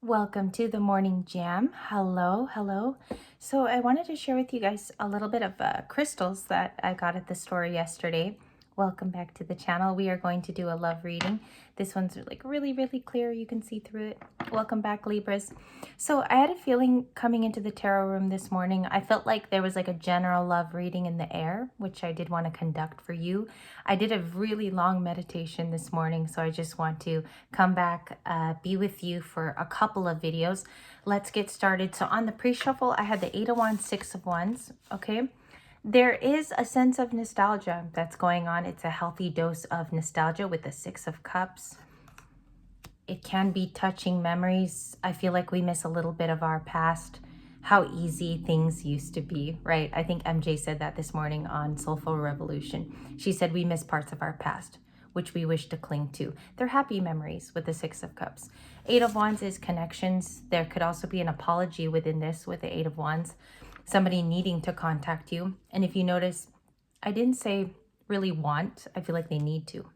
Welcome to the morning jam. Hello. So I wanted to share with you guys a little bit of crystals that I got at the store yesterday. Welcome back to the channel. We are going to do a love reading. This one's like really clear. You can see through it. Welcome back, Libras. So I had a feeling coming into the tarot room this morning. I felt like there was like a general love reading in the air, which I did want to conduct for you. I did a really long meditation this morning, so I just want to come back, be with you for a couple of videos. Let's get started. So on the pre-shuffle, I had the 8 of Wands, 6 of Wands, okay? There is a sense of nostalgia that's going on. It's a healthy dose of nostalgia with the 6 of Cups. It can be touching memories. I feel like we miss a little bit of our past, how easy things used to be, right? I think MJ said that this morning on Soulful Revolution. She said we miss parts of our past, which we wish to cling to. They're happy memories with the 6 of Cups. 8 of Wands is connections. There could also be an apology within this with the 8 of Wands. Somebody needing to contact you. And if you notice, I didn't say really want. I feel like they need to.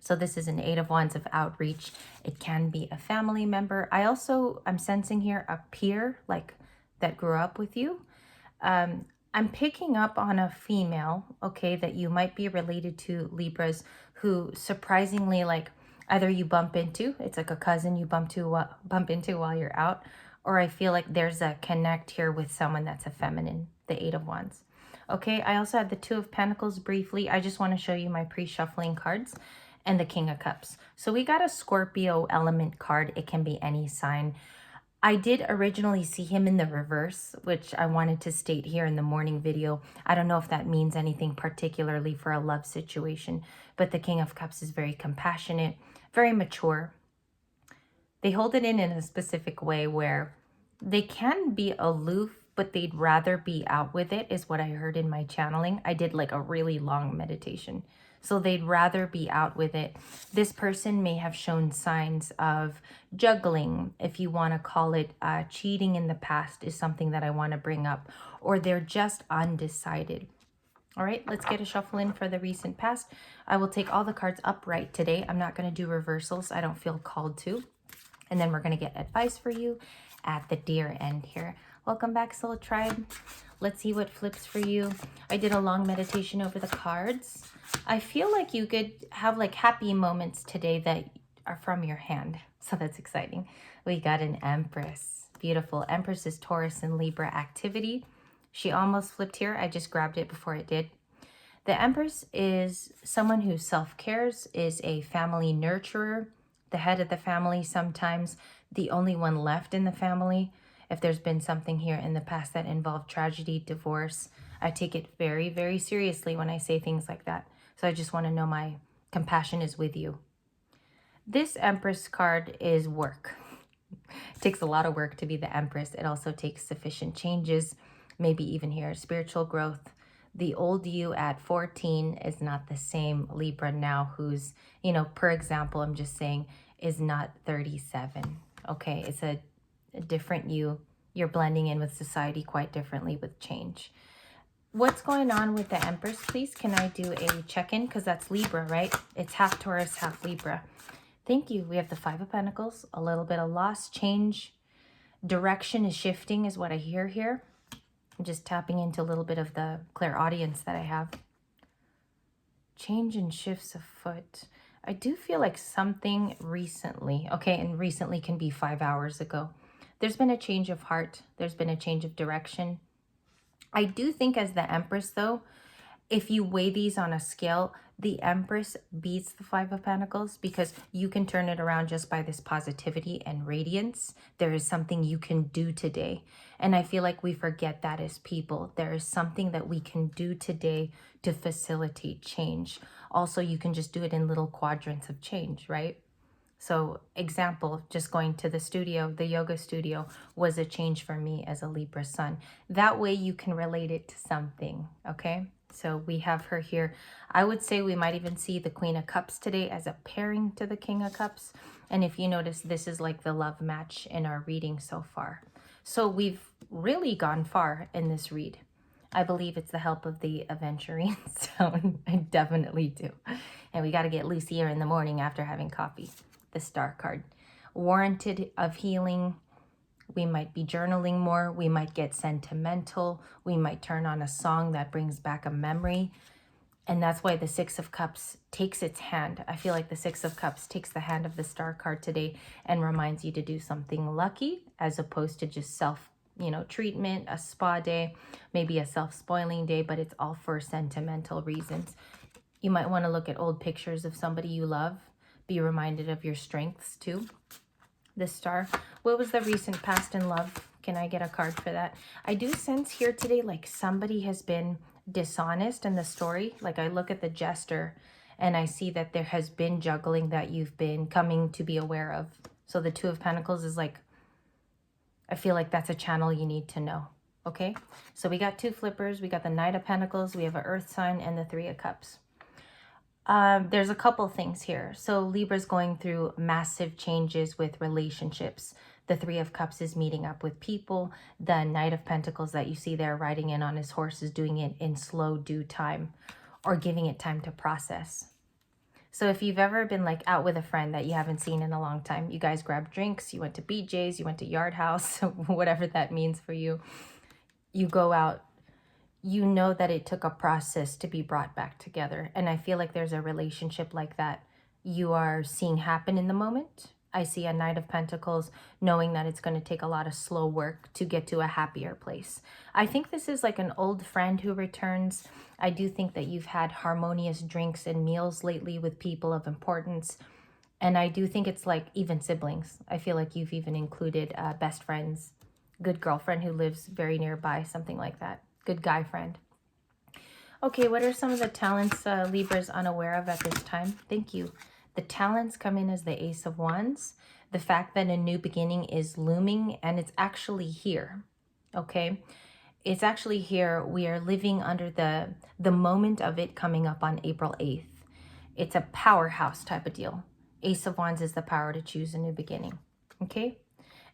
So this is an 8 of Wands of outreach. It can be a family member. I'm sensing here a peer, like that grew up with you. I'm picking up on a female, okay, that you might be related to, Libras, who surprisingly, like, either you bump into, it's like a cousin you bump into while you're out, or I feel like there's a connect here with someone that's a feminine, the 8 of Wands. Okay, I also had the 2 of Pentacles briefly. I just want to show you my pre-shuffling cards and the King of Cups. So we got a Scorpio element card. It can be any sign. I did originally see him in the reverse, which I wanted to state here in the morning video. I don't know if that means anything particularly for a love situation, but the King of Cups is very compassionate, very mature. They hold it in a specific way where they can be aloof, but they'd rather be out with it, is what I heard in my channeling. I did like a really long meditation. So they'd rather be out with it. This person may have shown signs of juggling, if you want to call it. Cheating in the past is something that I want to bring up, or they're just undecided. All right, let's get a shuffle in for the recent past. I will take all the cards upright today. I'm not going to do reversals. I don't feel called to. And then we're going to get advice for you at the dear end here. Welcome back, Soul Tribe. Let's see what flips for you. I did a long meditation over the cards. I feel like you could have like happy moments today that are from your hand. So that's exciting. We got an Empress. Beautiful. Empress is Taurus and Libra activity. She almost flipped here. I just grabbed it before it did. The Empress is someone who self-cares, is a family nurturer, the head of the family, sometimes the only one left in the family. If there's been something here in the past that involved tragedy, divorce, I take it very seriously when I say things like that. So I just want to know my compassion is with you. This Empress card is work. It takes a lot of work to be the Empress. It also takes sufficient changes, maybe even here, spiritual growth. The old you at 14 is not the same Libra now who's, per example, I'm just saying, is not 37. Okay, it's a different you. You're blending in with society quite differently with change. What's going on with the Empress, please? Can I do a check-in? Because that's Libra, right? It's half Taurus, half Libra. Thank you. We have the 5 of Pentacles, a little bit of loss, change. Direction is shifting is what I hear here. I'm just tapping into a little bit of the clairaudience that I have. Change and shifts afoot. I do feel like something recently, okay, and recently can be 5 hours ago. There's been a change of heart. There's been a change of direction. I do think as the Empress, though, if you weigh these on a scale, the Empress beats the 5 of Pentacles because you can turn it around just by this positivity and radiance. There is something you can do today. And I feel like we forget that as people. There is something that we can do today to facilitate change. Also, you can just do it in little quadrants of change, right? So example, just going to the studio, the yoga studio was a change for me as a Libra sun. That way you can relate it to something, okay? So we have her here. I would say we might even see the Queen of Cups today as a pairing to the King of Cups. And if you notice, this is like the love match in our reading so far. So we've really gone far in this read. I believe it's the help of the aventurine zone. I definitely do. And we got to get loose here in the morning after having coffee. The Star card. warranted of healing. We might be journaling more. We might get sentimental. We might turn on a song that brings back a memory. And that's why the Six of Cups takes its hand. I feel like the Six of Cups takes the hand of the Star card today and reminds you to do something lucky as opposed to just self, treatment, a spa day, maybe a self-spoiling day, but it's all for sentimental reasons. You might want to look at old pictures of somebody you love. Be reminded of your strengths too. The Star. What was the recent past in love? Can I get a card for that? I do sense here today like somebody has been dishonest in the story. Like I look at the Jester and I see that there has been juggling that you've been coming to be aware of. So the Two of Pentacles is like, I feel like that's a channel you need to know. Okay, so we got two flippers. We got the Knight of Pentacles. We have an Earth sign and the Three of Cups. There's a couple things here. So Libra's going through massive changes with relationships. The Three of Cups is meeting up with people. The Knight of Pentacles that you see there riding in on his horse is doing it in slow due time or giving it time to process. So if you've ever been like out with a friend that you haven't seen in a long time, you guys grabbed drinks, you went to BJ's, you went to Yard House, whatever that means for you. You go out, you know that it took a process to be brought back together. And I feel like there's a relationship like that you are seeing happen in the moment. I see a Knight of Pentacles knowing that it's going to take a lot of slow work to get to a happier place. I think this is like an old friend who returns. I do think that you've had harmonious drinks and meals lately with people of importance. And I do think it's like even siblings. I feel like you've even included best friends, good girlfriend who lives very nearby, something like that. Good guy friend. Okay, what are some of the talents Libra's unaware of at this time? Thank you. The talents come in as the Ace of Wands. The fact that a new beginning is looming and it's actually here. Okay, it's actually here. We are living under the moment of it coming up on April 8th. It's a powerhouse type of deal. Ace of Wands is the power to choose a new beginning. Okay,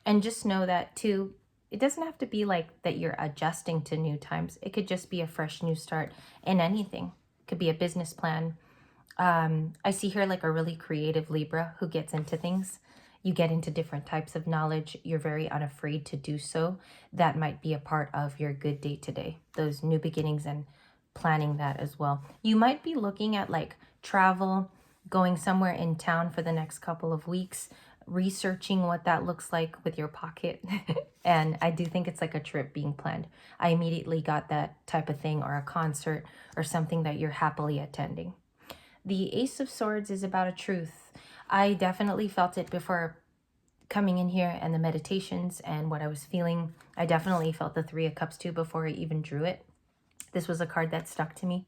and just know that too. It doesn't have to be like that you're adjusting to new times. It could just be a fresh new start in anything. It could be a business plan. I see here like a really creative Libra who gets into things. You get into different types of knowledge. You're very unafraid to do so. That might be a part of your good day today. Those new beginnings and planning that as well. You might be looking at like travel, going somewhere in town for the next couple of weeks, researching what that looks like with your pocket. And I do think it's like a trip being planned. I immediately got that type of thing, or a concert or something that you're happily attending. The Ace of Swords is about a truth. I definitely felt it before coming in here and the meditations and what I was feeling. I definitely felt the Three of Cups too before I even drew it. This was a card that stuck to me.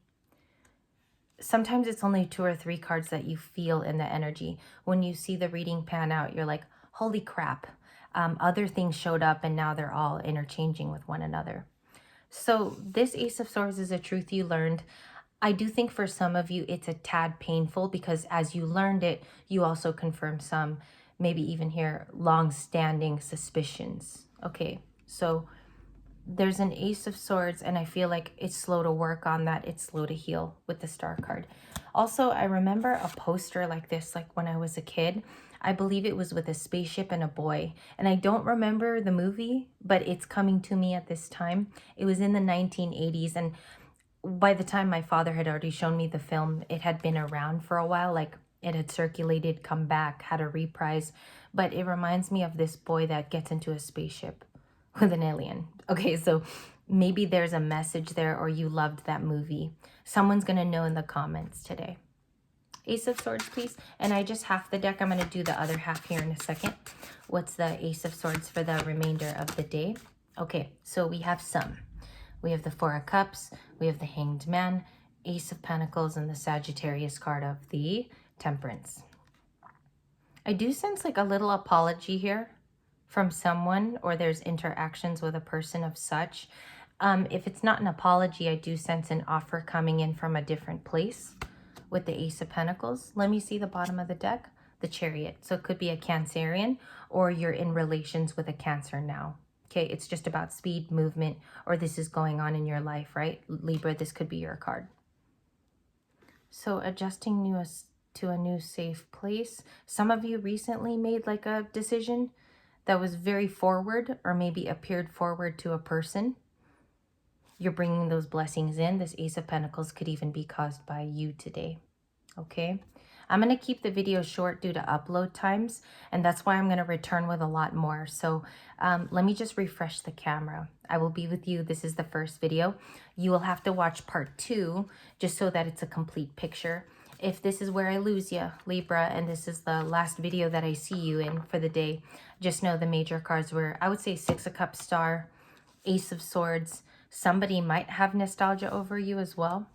Sometimes it's only 2 or 3 cards that you feel in the energy. When you see the reading pan out, you're like, holy crap. Other things showed up and now they're all interchanging with one another. So this Ace of Swords is a truth you learned. I do think for some of you, it's a tad painful because as you learned it, you also confirmed some, maybe even here, long-standing suspicions. Okay, so there's an Ace of Swords and I feel like it's slow to work on that. It's slow to heal with the Star card. Also, I remember a poster like this, like when I was a kid. I believe it was with a spaceship and a boy. And I don't remember the movie, but it's coming to me at this time. It was in the 1980s. And by the time my father had already shown me the film, it had been around for a while. Like it had circulated, come back, had a reprise. But it reminds me of this boy that gets into a spaceship with an alien. Okay, so maybe there's a message there, or you loved that movie. Someone's going to know in the comments today. Ace of Swords, please. And I just half the deck. I'm going to do the other half here in a second. What's the Ace of Swords for the remainder of the day? Okay, so we have some. We have the Four of Cups. We have the Hanged Man, Ace of Pentacles, and the Sagittarius card of the Temperance. I do sense like a little apology here from someone, or there's interactions with a person of such. If it's not an apology, I do sense an offer coming in from a different place with the Ace of Pentacles. Let me see the bottom of the deck, the Chariot. So it could be a Cancerian, or you're in relations with a Cancer now. Okay, it's just about speed, movement, or this is going on in your life, right? Libra, this could be your card. So adjusting to a new safe place. Some of you recently made like a decision that was very forward, or maybe appeared forward to a person. You're bringing those blessings in. This Ace of Pentacles could even be caused by you today. Okay, I'm going to keep the video short due to upload times, and that's why I'm going to return with a lot more. So let me just refresh the camera. I will be with you. This is the first video. You will have to watch part 2 just so that it's a complete picture. If this is where I lose you, Libra, and this is the last video that I see you in for the day, just know the major cards were, I would say, Six of Cups, Star, Ace of Swords. Somebody might have nostalgia over you as well,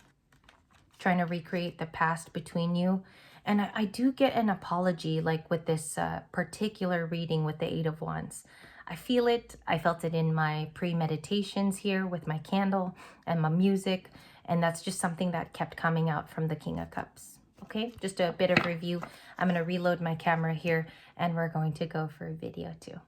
trying to recreate the past between you. And I do get an apology, like with this particular reading with the Eight of Wands. I feel it. I felt it in my pre-meditations here with my candle and my music. And that's just something that kept coming out from the King of Cups. Okay, just a bit of review. I'm going to reload my camera here, and we're going to go for video 2.